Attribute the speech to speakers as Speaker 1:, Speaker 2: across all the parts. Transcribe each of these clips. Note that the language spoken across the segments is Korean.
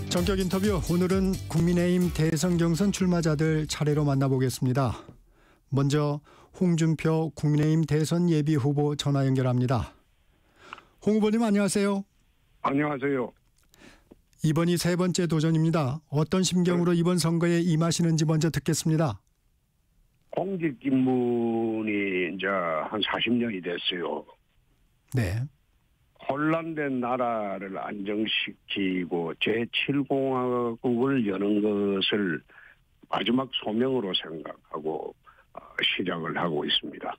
Speaker 1: 전격 인터뷰, 오늘은 국민의힘 대선 경선 출마자들 차례로 만나보겠습니다. 먼저 홍준표 국민의힘 대선 예비 후보 전화 연결합니다. 홍 후보님 안녕하세요.
Speaker 2: 안녕하세요.
Speaker 1: 이번이 세 번째 도전입니다. 어떤 심경으로 이번 선거에 임하시는지 먼저 듣겠습니다.
Speaker 2: 공직 입문이 이제 한 40년이 됐어요.
Speaker 1: 네.
Speaker 2: 혼란된 나라를 안정시키고 제7공화국을 여는 것을 마지막 소명으로 생각하고 시작을 하고 있습니다.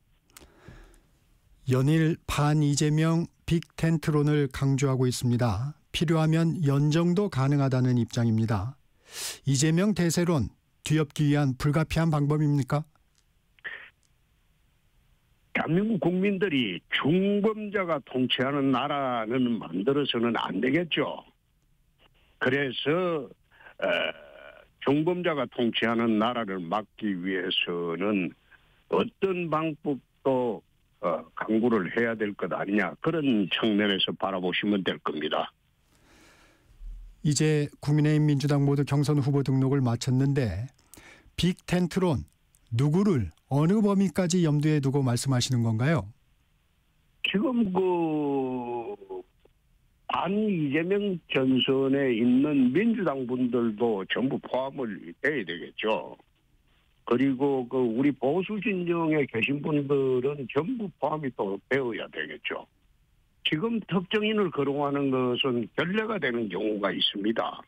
Speaker 1: 연일 반 이재명 빅텐트론을 강조하고 있습니다. 필요하면 연정도 가능하다는 입장입니다. 이재명 대세론 뒤엎기 위한 불가피한 방법입니까?
Speaker 2: 대한민국 국민들이 중범자가 통치하는 나라는 만들어서는 안 되겠죠. 그래서 중범자가 통치하는 나라를 막기 위해서는 어떤 방법도 강구를 해야 될 것 아니냐, 그런 측면에서 바라보시면 될 겁니다.
Speaker 1: 이제 국민의힘 민주당 모두 경선 후보 등록을 마쳤는데 빅텐트론 누구를 어느 범위까지 염두에 두고 말씀하시는 건가요?
Speaker 2: 지금 반 이재명 전선에 있는 민주당 분들도 전부 포함을 해야 되겠죠. 그리고 우리 보수 진영에 계신 분들은 전부 포함이 또 되어야 되겠죠. 지금 특정인을 거론하는 것은 결례가 되는 경우가 있습니다.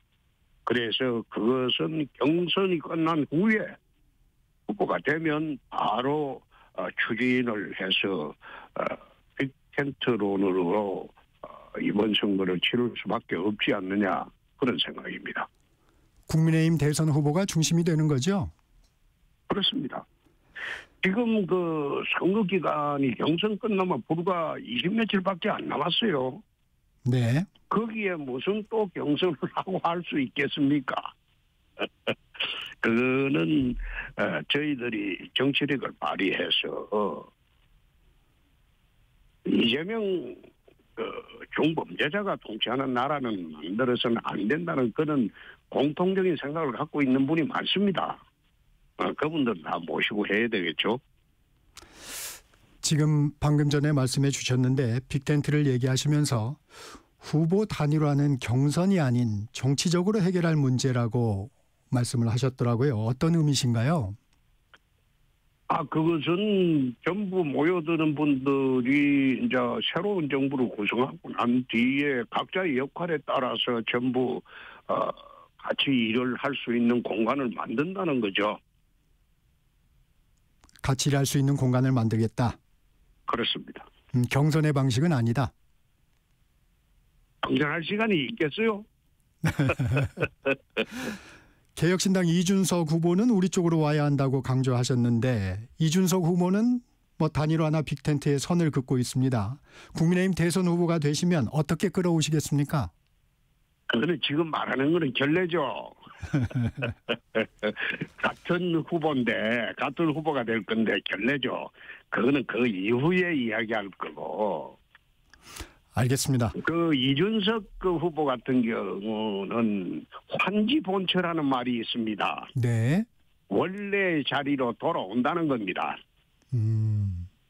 Speaker 2: 그래서 그것은 경선이 끝난 후에 후보가 되면 바로 추진을 해서 빅텐트론으로 이번 선거를 치를 수밖에 없지 않느냐, 그런 생각입니다.
Speaker 1: 국민의힘 대선 후보가 중심이 되는 거죠?
Speaker 2: 그렇습니다. 지금 선거 기간이 경선 끝나면 불과 20며칠밖에 안 남았어요.
Speaker 1: 네.
Speaker 2: 거기에 무슨 또 경선을 하고 할 수 있겠습니까? 그거는 저희들이 정치력을 발휘해서 이재명 중범죄자가 통치하는 나라는 만들어서는 안 된다는 그런 공통적인 생각을 갖고 있는 분이 많습니다. 그분들 다 모시고 해야 되겠죠.
Speaker 1: 지금 방금 전에 말씀해 주셨는데 빅텐트를 얘기하시면서 후보 단일화는 경선이 아닌 정치적으로 해결할 문제라고 말씀을 하셨더라고요. 어떤 의미신가요?
Speaker 2: 그것은 전부 모여드는 분들이 이제 새로운 정부를 구성하고 난 뒤에 각자의 역할에 따라서 전부 같이 일을 할 수 있는 공간을 만든다는 거죠.
Speaker 1: 같이 일할 수 있는 공간을 만들겠다.
Speaker 2: 그렇습니다.
Speaker 1: 경선의 방식은 아니다.
Speaker 2: 경선할 시간이 있겠어요?
Speaker 1: 개혁신당 이준석 후보는 우리 쪽으로 와야 한다고 강조하셨는데 이준석 후보는 단일화나 빅텐트에 선을 긋고 있습니다. 국민의힘 대선 후보가 되시면 어떻게 끌어오시겠습니까?
Speaker 2: 그거는 지금 말하는 거는 결례죠. 같은 후보인데 같은 후보가 될 건데 결례죠. 그거는 그 이후에 이야기할 거고.
Speaker 1: 알겠습니다.
Speaker 2: 이준석 후보 같은 경우는 환지본처라는 말이 있습니다.
Speaker 1: 네.
Speaker 2: 원래 자리로 돌아온다는 겁니다.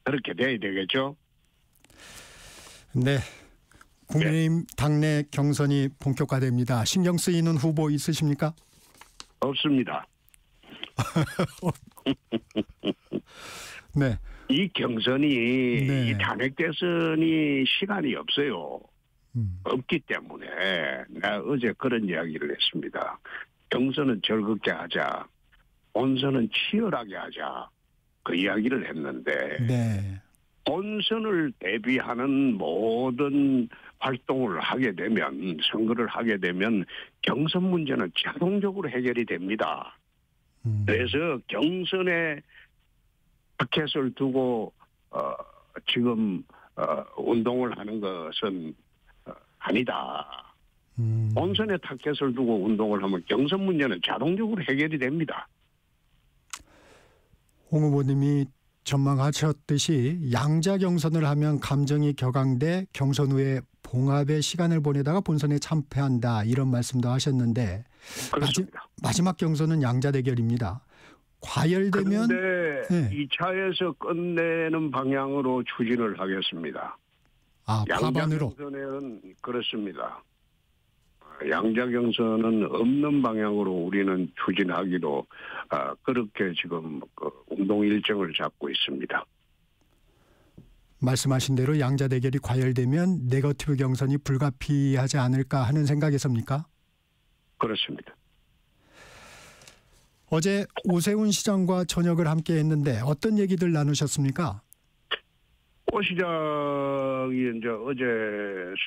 Speaker 2: 그렇게 돼야 되겠죠.
Speaker 1: 네. 국민의힘 당내 경선이 본격화됩니다. 신경 쓰이는 후보 있으십니까?
Speaker 2: 없습니다.
Speaker 1: 네.
Speaker 2: 이 경선이
Speaker 1: 네.
Speaker 2: 이 탄핵 대선이 시간이 없어요. 없기 때문에 내가 어제 그런 이야기를 했습니다. 경선은 즐겁게 하자. 본선은 치열하게 하자. 그 이야기를 했는데
Speaker 1: 네.
Speaker 2: 본선을 대비하는 모든 활동을 하게 되면, 선거를 하게 되면 경선 문제는 자동적으로 해결이 됩니다. 그래서 경선에 타켓을 두고 지금 운동을 하는 것은 아니다. 본선에 타켓을 두고 운동을 하면 경선 문제는 자동적으로 해결이 됩니다.
Speaker 1: 홍 후보님이 전망하셨듯이 양자 경선을 하면 감정이 격앙돼 경선 후에 봉합의 시간을 보내다가 본선에 참패한다 이런 말씀도 하셨는데
Speaker 2: 그렇습니다.
Speaker 1: 마지막 경선은 양자 대결입니다. 과열되면
Speaker 2: 그런데
Speaker 1: 네.
Speaker 2: 2차에서 끝내는 방향으로 추진을 하겠습니다.
Speaker 1: 파반으로.
Speaker 2: 양자경선에는 그렇습니다. 양자경선은 없는 방향으로 우리는 추진하기로 그렇게 지금 운동 일정을 잡고 있습니다.
Speaker 1: 말씀하신 대로 양자 대결이 과열되면 네거티브 경선이 불가피하지 않을까 하는 생각에서입니까?
Speaker 2: 그렇습니다.
Speaker 1: 어제 오세훈 시장과 저녁을 함께 했는데 어떤 얘기들 나누셨습니까?
Speaker 2: 오 시장이 이제 어제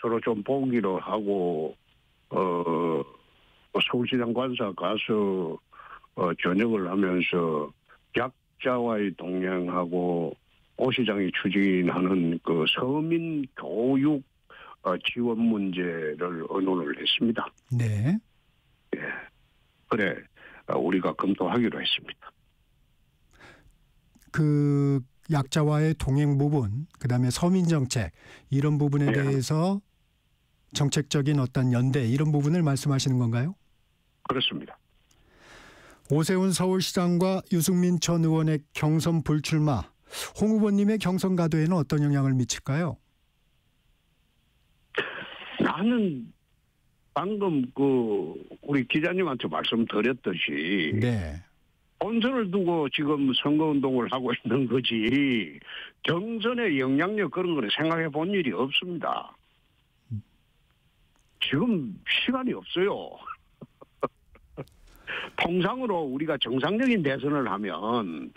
Speaker 2: 서로 좀 보기로 하고 서울시장 관사 가서 저녁을 하면서 약자와의 동행하고 오 시장이 추진하는 그 서민 교육 지원 문제를 의논을 했습니다.
Speaker 1: 네.
Speaker 2: 예. 그래 우리가 검토하기로 했습니다.
Speaker 1: 그 약자와의 동행 부분, 그다음에 서민 정책 이런 부분에
Speaker 2: 네.
Speaker 1: 대해서 정책적인 어떤 연대 이런 부분을 말씀하시는 건가요?
Speaker 2: 그렇습니다.
Speaker 1: 오세훈 서울시장과 유승민 전 의원의 경선 불출마, 홍 후보님의 경선 가도에는 어떤 영향을 미칠까요?
Speaker 2: 나는 방금 우리 기자님한테 말씀드렸듯이
Speaker 1: 네.
Speaker 2: 본선을 두고 지금 선거운동을 하고 있는 거지 경선의 영향력 그런 거를 생각해 본 일이 없습니다. 지금 시간이 없어요. 통상으로 우리가 정상적인 대선을 하면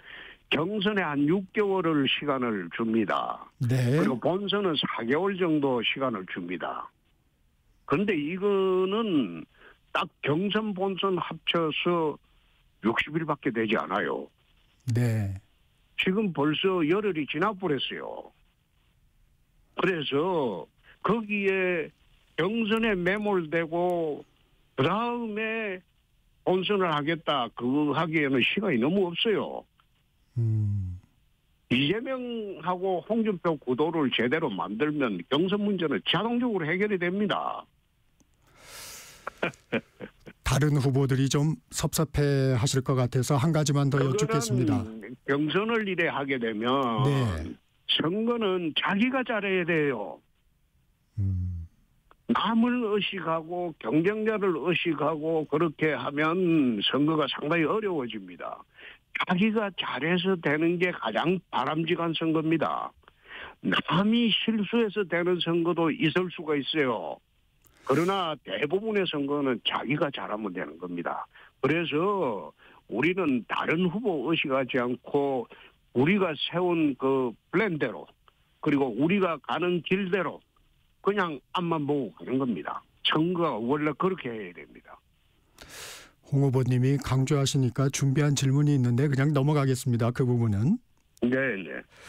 Speaker 2: 경선에 한 6개월을 시간을 줍니다.
Speaker 1: 네.
Speaker 2: 그리고 본선은 4개월 정도 시간을 줍니다. 그런데 이거는 딱 경선 본선 합쳐서 60일밖에 되지 않아요.
Speaker 1: 네.
Speaker 2: 지금 벌써 열흘이 지나버렸어요. 그래서 거기에 경선에 매몰되고 그다음에 본선을 하겠다 그거 하기에는 시간이 너무 없어요. 이재명하고 홍준표 구도를 제대로 만들면 경선 문제는 자동적으로 해결이 됩니다.
Speaker 1: 다른 후보들이 좀 섭섭해 하실 것 같아서 한 가지만 더 여쭙겠습니다.
Speaker 2: 경선을 이래 하게 되면
Speaker 1: 네.
Speaker 2: 선거는 자기가 잘해야 돼요. 남을 의식하고 경쟁자를 의식하고 그렇게 하면 선거가 상당히 어려워집니다. 자기가 잘해서 되는 게 가장 바람직한 선거입니다. 남이 실수해서 되는 선거도 있을 수가 있어요. 그러나 대부분의 선거는 자기가 잘하면 되는 겁니다. 그래서 우리는 다른 후보 의식하지 않고 우리가 세운 그 플랜대로 그리고 우리가 가는 길대로 그냥 앞만 보고 가는 겁니다. 선거가 원래 그렇게 해야 됩니다.
Speaker 1: 홍 후보님이 강조하시니까 준비한 질문이 있는데 그냥 넘어가겠습니다. 그 부분은.
Speaker 2: 네.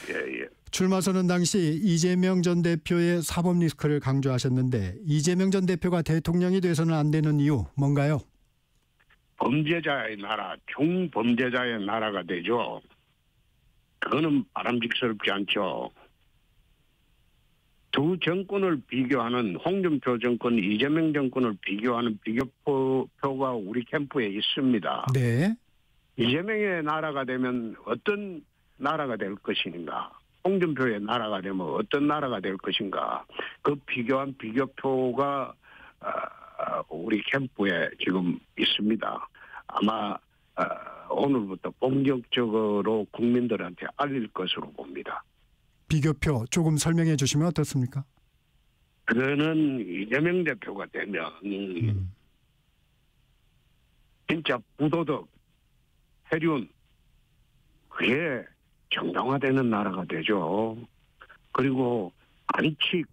Speaker 2: 예.
Speaker 1: 출마 선언 당시 이재명 전 대표의 사법 리스크를 강조하셨는데 이재명 전 대표가 대통령이 돼서는 안 되는 이유 뭔가요?
Speaker 2: 범죄자의 나라, 중범죄자의 나라가 되죠. 그거는 바람직스럽지 않죠. 두 정권을 비교하는 홍준표 정권, 이재명 정권을 비교하는 비교표가 우리 캠프에 있습니다.
Speaker 1: 네.
Speaker 2: 이재명의 나라가 되면 어떤 나라가 될 것인가? 홍준표의 나라가 되면 어떤 나라가 될 것인가? 그 비교한 비교표가 우리 캠프에 지금 있습니다. 아마 오늘부터 본격적으로 국민들한테 알릴 것으로 봅니다.
Speaker 1: 비교표 조금 설명해 주시면 어떻습니까?
Speaker 2: 그거는 이재명 대표가 되면 진짜 부도덕, 해륜 그게 정당화되는 나라가 되죠. 그리고 안칙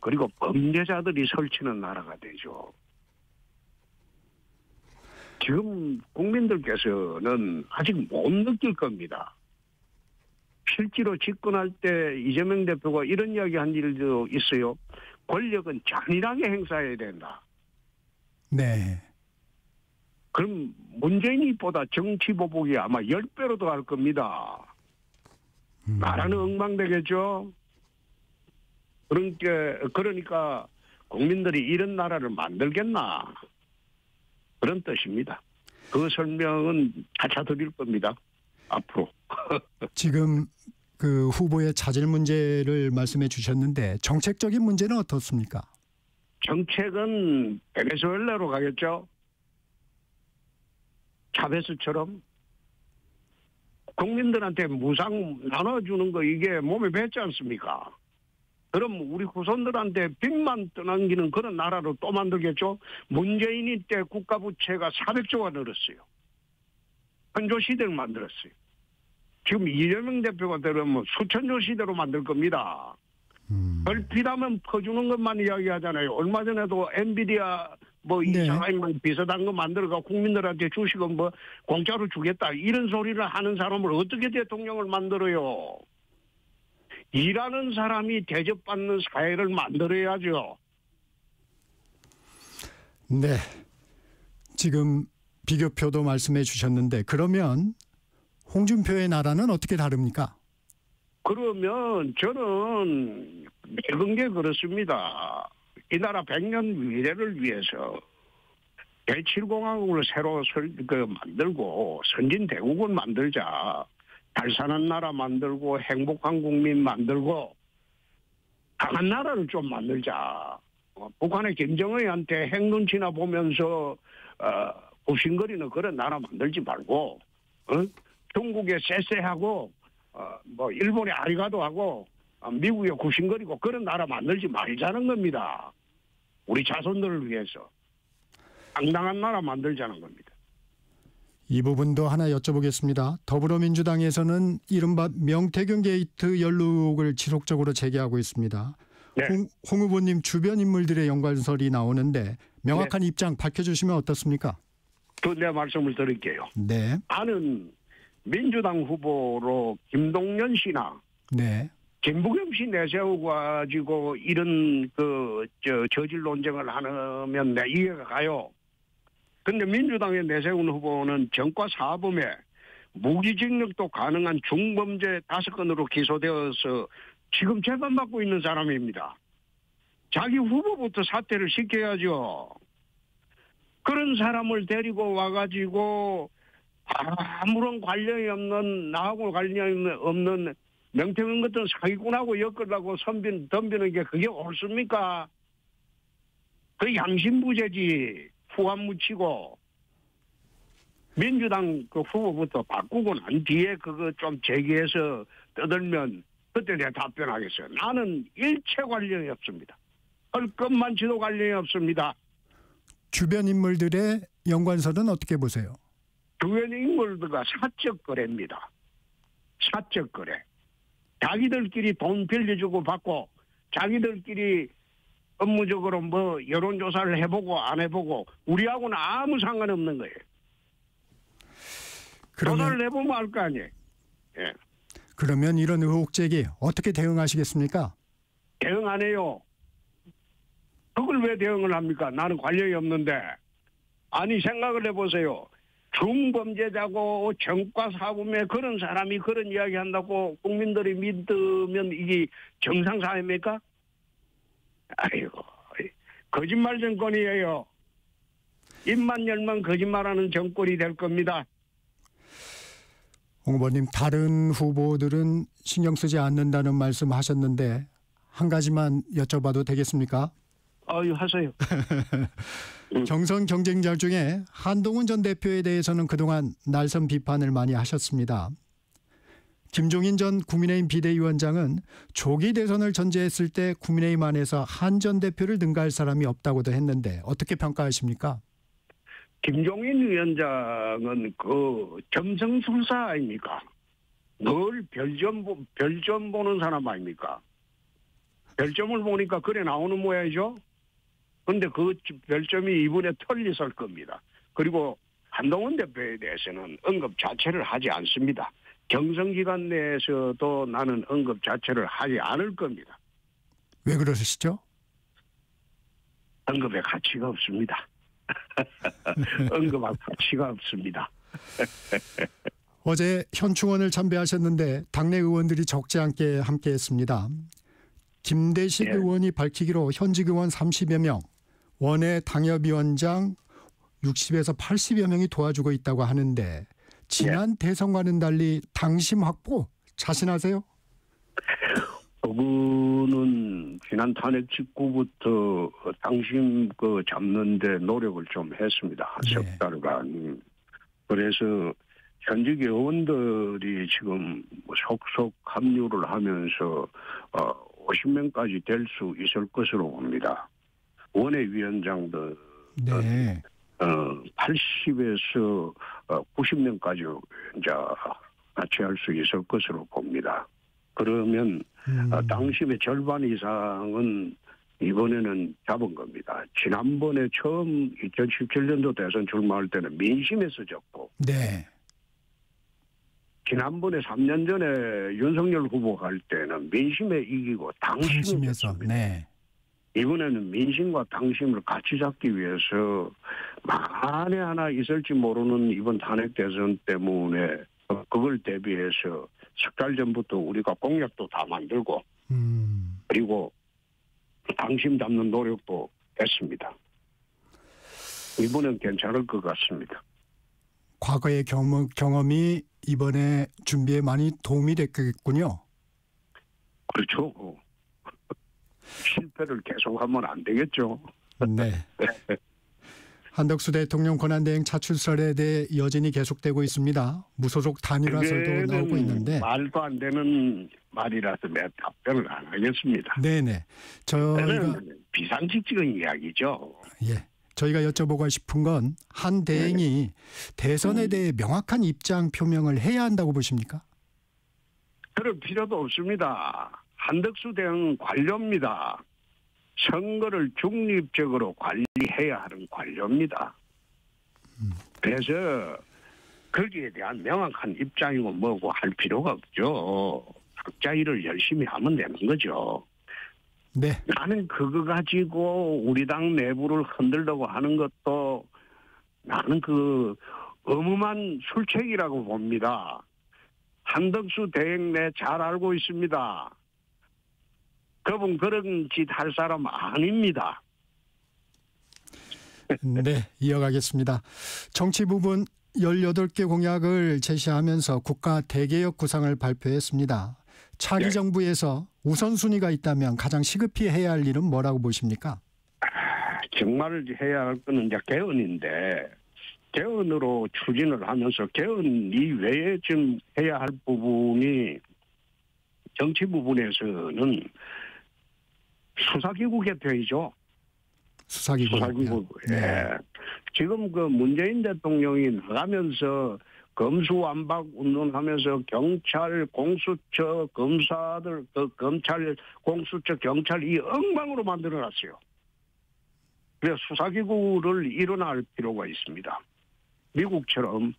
Speaker 2: 그리고 범죄자들이 설치는 나라가 되죠. 지금 국민들께서는 아직 못 느낄 겁니다. 실제로 집권할 때 이재명 대표가 이런 이야기 한 일도 있어요. 권력은 잔인하게 행사해야 된다.
Speaker 1: 네.
Speaker 2: 그럼 문재인이보다 정치 보복이 아마 10배로 더 할 겁니다. 나라는 엉망되겠죠. 그러니까 국민들이 이런 나라를 만들겠나 그런 뜻입니다. 그 설명은 차차 드릴 겁니다. 앞으로.
Speaker 1: 지금 그 후보의 자질 문제를 말씀해 주셨는데 정책적인 문제는 어떻습니까?
Speaker 2: 정책은 베네수엘라로 가겠죠. 차베스처럼 국민들한테 무상 나눠주는 거 이게 몸에 뱉지 않습니까? 그럼 우리 후손들한테 빚만 떠넘기는 그런 나라로 또 만들겠죠. 문재인이 때 국가 부채가 400조가 늘었어요. 한조 시대를 만들었어요. 지금 이재명 대표가 되면 수천조 시대로 만들 겁니다. 얼핏하면 퍼주는 것만 이야기하잖아요. 얼마 전에도 엔비디아
Speaker 1: 네.
Speaker 2: 이상한 비슷한 거 만들어가 국민들한테 주식은 공짜로 주겠다 이런 소리를 하는 사람을 어떻게 대통령을 만들어요? 일하는 사람이 대접받는 사회를 만들어야죠.
Speaker 1: 네. 지금 비교표도 말씀해 주셨는데 그러면 홍준표의 나라는 어떻게 다릅니까?
Speaker 2: 그러면 저는 늙은 게 그렇습니다. 이 나라 100년 미래를 위해서 제7공화국을 새로 만들고 선진대국을 만들자. 잘 사는 나라 만들고 행복한 국민 만들고 강한 나라를 좀 만들자. 북한의 김정은한테 핵 눈치나 보면서 굽신거리는 그런 나라 만들지 말고 중국에 쎄쎄하고 일본에 아리가도 하고 미국에 굽신거리고 그런 나라 만들지 말자는 겁니다. 우리 자손들을 위해서 당당한 나라 만들자는 겁니다.
Speaker 1: 이 부분도 하나 여쭤보겠습니다. 더불어민주당에서는 이른바 명태균 게이트 연루 의혹을 지속적으로 제기하고 있습니다.
Speaker 2: 네.
Speaker 1: 홍 후보님 주변 인물들의 연관설이 나오는데 명확한 입장 밝혀주시면 어떻습니까?
Speaker 2: 내 말씀을 드릴게요.
Speaker 1: 네.
Speaker 2: 나는 민주당 후보로 김동연 씨나
Speaker 1: 네.
Speaker 2: 김부겸 씨 내세워가지고 이런 저질 논쟁을 하면 내 이해가 가요. 근데 민주당에 내세운 후보는 정과 사범에 무기징역도 가능한 중범죄 5건으로 기소되어서 지금 재판받고 있는 사람입니다. 자기 후보부터 사퇴를 시켜야죠. 그런 사람을 데리고 와가지고 아무런 관련이 없는 나하고 관련이 없는 명태균 같은 사기꾼하고 엮으려고 덤비는 게 그게 옳습니까? 그 양심부재지. 후안 묻히고 민주당 그 후보부터 바꾸고 난 뒤에 그거 좀 제기해서 떠들면 그때 내가 답변하겠어요. 나는 일체 관련이 없습니다. 할 것만치도 관련이 없습니다.
Speaker 1: 주변 인물들의 연관설은 어떻게 보세요?
Speaker 2: 주변 인물들과 사적 거래입니다. 사적 거래. 자기들끼리 돈 빌려주고 받고 자기들끼리 업무적으로 여론조사를 해보고 안 해보고 우리하고는 아무 상관없는 거예요. 조사를 해보면 알 거 아니에요. 예.
Speaker 1: 그러면 이런 의혹 제기 어떻게 대응하시겠습니까?
Speaker 2: 대응 안 해요. 그걸 왜 대응을 합니까? 나는 관련이 없는데. 아니 생각을 해보세요. 중범죄자고 정과 사범에 그런 사람이 그런 이야기 한다고 국민들이 믿으면 이게 정상사회입니까? 아이고, 거짓말 정권이에요. 입만 열면 거짓말하는 정권이 될 겁니다.
Speaker 1: 홍 후보님, 다른 후보들은 신경 쓰지 않는다는 말씀하셨는데 한 가지만 여쭤봐도 되겠습니까?
Speaker 2: 하세요.
Speaker 1: 경선 경쟁자 중에 한동훈 전 대표에 대해서는 그동안 날선 비판을 많이 하셨습니다. 김종인 전 국민의힘 비대위원장은 조기 대선을 전제했을 때 국민의힘 안에서 한 전 대표를 능가할 사람이 없다고도 했는데 어떻게 평가하십니까?
Speaker 2: 김종인 위원장은 그 점성술사 아닙니까? 늘 별점 보는 사람 아닙니까? 별점을 보니까 그래 나오는 모양이죠. 그런데 그 별점이 이번에 털리설 겁니다. 그리고 한동훈 대표에 대해서는 언급 자체를 하지 않습니다. 경선기간 내에서도 나는 언급 자체를 하지 않을 겁니다.
Speaker 1: 왜 그러시죠?
Speaker 2: 언급의 가치가 없습니다. 언급할 가치가 없습니다.
Speaker 1: 어제 현충원을 참배하셨는데 당내 의원들이 적지 않게 함께했습니다. 김대식
Speaker 2: 예.
Speaker 1: 의원이 밝히기로 현직 의원 30여 명, 원외 당협위원장 60에서 80여 명이 도와주고 있다고 하는데 지난 대선과는 달리 당심 확보 자신하세요?
Speaker 2: 그분은 지난 탄핵 직후부터 당심 잡는데 노력을 좀 했습니다. 한
Speaker 1: 네.
Speaker 2: 석 달간. 그래서 현직 의원들이 지금 속속 합류를 하면서 50명까지 될 수 있을 것으로 봅니다. 원외위원장들
Speaker 1: 네.
Speaker 2: 80에서 90명까지 이제 같이할 수 있을 것으로 봅니다. 그러면 당심의 절반 이상은 이번에는 잡은 겁니다. 지난번에 처음 2017년도 대선 출마할 때는 민심에서 졌고,
Speaker 1: 네.
Speaker 2: 지난번에 3년 전에 윤석열 후보 갈 때는 민심에 이기고 당심에
Speaker 1: 당심에서.
Speaker 2: 졌습니다.
Speaker 1: 네.
Speaker 2: 이번에는 민심과 당심을 같이 잡기 위해서 만에 하나 있을지 모르는 이번 탄핵 대선 때문에 그걸 대비해서 석 달 전부터 우리가 공약도 다 만들고 그리고 당심 잡는 노력도 했습니다. 이번엔 괜찮을 것 같습니다.
Speaker 1: 과거의 경험이 이번에 준비에 많이 도움이 됐겠군요.
Speaker 2: 그렇죠. 실패를 계속하면 안 되겠죠.
Speaker 1: 네. 한덕수 대통령 권한대행 차출설에 대해 여진이 계속되고 있습니다. 무소속 단일화설도 나오고 있는데.
Speaker 2: 말도 안 되는 말이라서 내가 답변을 안 하겠습니다.
Speaker 1: 네네. 저희가
Speaker 2: 비상식적인 이야기죠.
Speaker 1: 예. 저희가 여쭤보고 싶은 건 한 대행이 대선에 대해 명확한 입장 표명을 해야 한다고 보십니까?
Speaker 2: 그럴 필요도 없습니다. 한덕수 대행은 관료입니다. 선거를 중립적으로 관리해야 하는 관료입니다. 그래서 거기에 대한 명확한 입장이고 뭐고 할 필요가 없죠. 각자 일을 열심히 하면 되는 거죠.
Speaker 1: 네.
Speaker 2: 나는 그거 가지고 우리 당 내부를 흔들려고 하는 것도 나는 어마어마한 술책이라고 봅니다. 한덕수 대행 내 잘 알고 있습니다. 그분 그런 짓 할 사람 아닙니다.
Speaker 1: 네, 이어가겠습니다. 정치 부분 18개 공약을 제시하면서 국가 대개혁 구상을 발표했습니다. 차기
Speaker 2: 네.
Speaker 1: 정부에서 우선순위가 있다면 가장 시급히 해야 할 일은 뭐라고 보십니까?
Speaker 2: 정말 해야 할 거는 이제 개헌인데 개헌으로 추진을 하면서 개헌 이외에 좀 해야 할 부분이 정치 부분에서는 수사기구 개편이죠. 수사기구.
Speaker 1: 네.
Speaker 2: 예. 지금 문재인 대통령이 나가면서 검수완박 운동하면서 경찰, 공수처, 검사들, 검찰, 공수처, 경찰 이 엉망으로 만들어놨어요. 그래서 수사기구를 일어날 필요가 있습니다. 미국처럼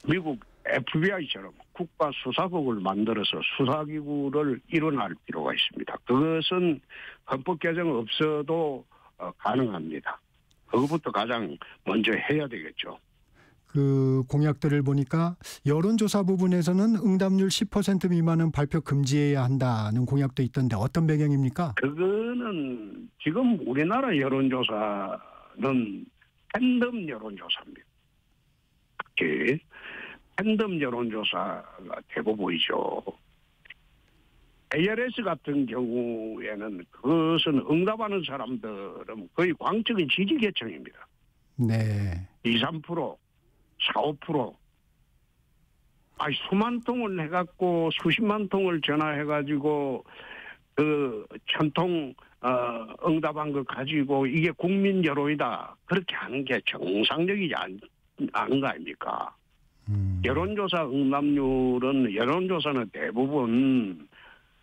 Speaker 2: 미국 FBI처럼 국가수사국을 만들어서 수사기구를 일어날 필요가 있습니다. 그것은 헌법 개정 없어도 가능합니다. 그것부터 가장 먼저 해야 되겠죠.
Speaker 1: 그 공약들을 보니까 여론조사 부분에서는 응답률 10% 미만은 발표 금지해야 한다는 공약도 있던데 어떤 배경입니까?
Speaker 2: 그거는 지금 우리나라 여론조사는 팬덤 여론조사입니다. 특히 팬덤 여론조사가 대부분이죠. ARS 같은 경우에는 그것은 응답하는 사람들은 거의 광적인 지지 계층입니다.
Speaker 1: 네.
Speaker 2: 2, 3%, 4, 5%. 아니, 수만 통을 해갖고 수십만 통을 전화해가지고 그 1000통 응답한 거 가지고 이게 국민 여론이다. 그렇게 하는 게 정상적이지 않은 거 아닙니까? 여론조사 응답률은 여론조사는 대부분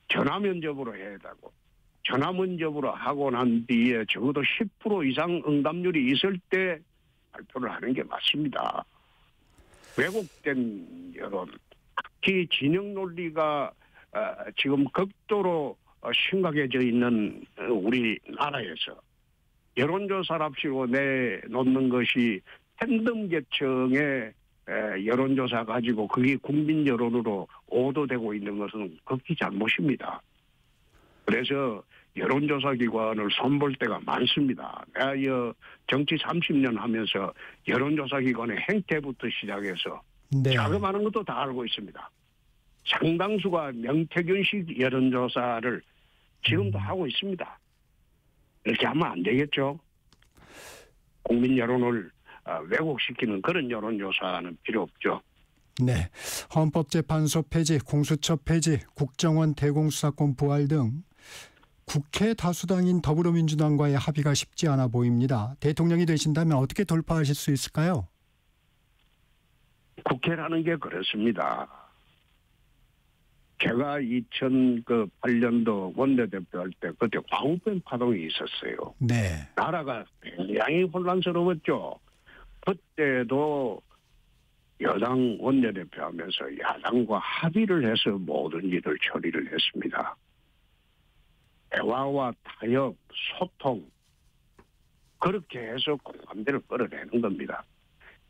Speaker 2: 전화 면접으로 해야 되고 전화 면접으로 하고 난 뒤에 적어도 10% 이상 응답률이 있을 때 발표를 하는 게 맞습니다. 왜곡된 여론, 특히 진영 논리가 지금 극도로 심각해져 있는 우리나라에서 여론조사랍시고 내놓는 것이 팬덤 계층의 여론조사 가지고 그게 국민 여론으로 오도되고 있는 것은 극히 잘못입니다. 그래서 여론조사 기관을 손볼 때가 많습니다. 내가 이 정치 30년 하면서 여론조사 기관의 행태부터 시작해서
Speaker 1: 네.
Speaker 2: 자금하는 것도 다 알고 있습니다. 상당수가 명태균식 여론조사를 지금도 하고 있습니다. 이렇게 하면 안 되겠죠. 국민 여론을 왜곡시키는 그런 여론조사는 필요 없죠.
Speaker 1: 네. 헌법재판소 폐지, 공수처 폐지, 국정원 대공수사권 부활 등 국회 다수당인 더불어민주당과의 합의가 쉽지 않아 보입니다. 대통령이 되신다면 어떻게 돌파하실 수 있을까요?
Speaker 2: 국회라는 게 그렇습니다. 제가 2008년도 원내대표 할 때 그때 광우병 파동이 있었어요.
Speaker 1: 네.
Speaker 2: 나라가 굉장히 혼란스러웠죠. 그때도 여당 원내대표 하면서 야당과 합의를 해서 모든 일을 처리를 했습니다. 대화와 타협, 소통 그렇게 해서 공감대를 끌어내는 겁니다.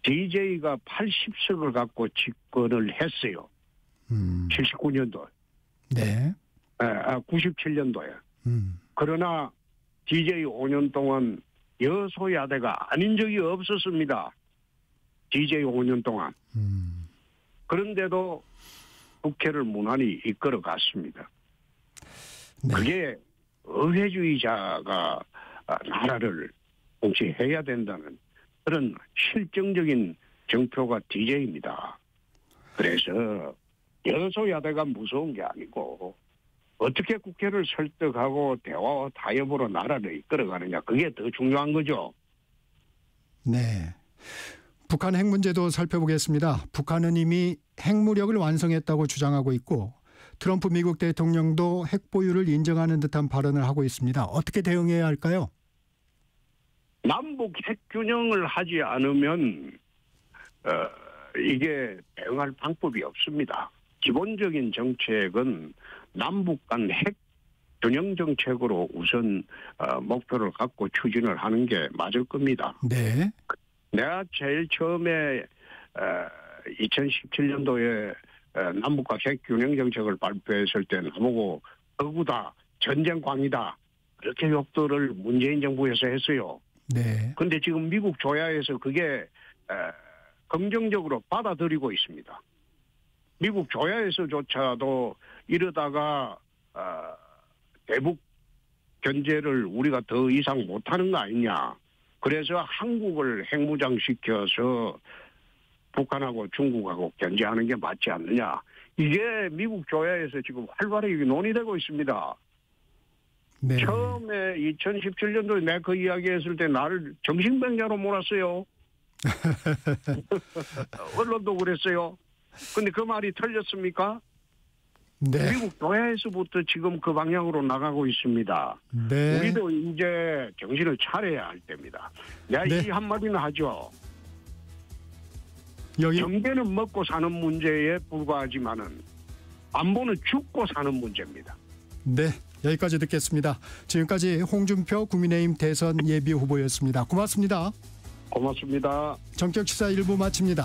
Speaker 2: DJ가 80석을 갖고 집권을 했어요. 79년도.
Speaker 1: 네.
Speaker 2: 97년도에. 그러나 DJ 5년 동안 여소야대가 아닌 적이 없었습니다. DJ 5년 동안. 그런데도 국회를 무난히 이끌어 갔습니다.
Speaker 1: 네.
Speaker 2: 그게 의회주의자가 나라를 통치해야 된다는 그런 실정적인 정표가 DJ입니다. 그래서 여소야대가 무서운 게 아니고 어떻게 국회를 설득하고 대화와 타협으로 나라를 이끌어가느냐 그게 더 중요한 거죠.
Speaker 1: 네. 북한 핵 문제도 살펴보겠습니다. 북한은 이미 핵무력을 완성했다고 주장하고 있고 트럼프 미국 대통령도 핵 보유를 인정하는 듯한 발언을 하고 있습니다. 어떻게 대응해야 할까요?
Speaker 2: 남북 핵 균형을 하지 않으면 이게 대응할 방법이 없습니다. 기본적인 정책은 남북 간 핵 균형 정책으로 우선 목표를 갖고 추진을 하는 게 맞을 겁니다.
Speaker 1: 네.
Speaker 2: 내가 제일 처음에 2017년도에 남북과 핵 균형 정책을 발표했을 때 나보고 거구다, 전쟁광이다 그렇게 욕들을 문재인 정부에서 했어요.
Speaker 1: 네.
Speaker 2: 그런데 지금 미국 조야에서 그게 긍정적으로 받아들이고 있습니다. 미국 조야에서조차도 이러다가 대북 견제를 우리가 더 이상 못하는 거 아니냐. 그래서 한국을 핵무장시켜서 북한하고 중국하고 견제하는 게 맞지 않느냐. 이게 미국 조야에서 지금 활발하게 논의되고 있습니다.
Speaker 1: 네.
Speaker 2: 처음에 2017년도에 내가 그 이야기했을 때 나를 정신병자로 몰았어요. 언론도 그랬어요. 근데 그 말이 틀렸습니까?
Speaker 1: 네.
Speaker 2: 미국 조야에서부터 지금 그 방향으로 나가고 있습니다.
Speaker 1: 네.
Speaker 2: 우리도 이제 정신을 차려야 할 때입니다. 내가
Speaker 1: 네.
Speaker 2: 이 한마디는 하죠.
Speaker 1: 여기
Speaker 2: 경제는 먹고 사는 문제에 불과하지만은 안보는 죽고 사는 문제입니다.
Speaker 1: 네. 여기까지 듣겠습니다. 지금까지 홍준표 국민의힘 대선 예비 후보였습니다. 고맙습니다.
Speaker 2: 고맙습니다.
Speaker 1: 정격시사 1부 마칩니다.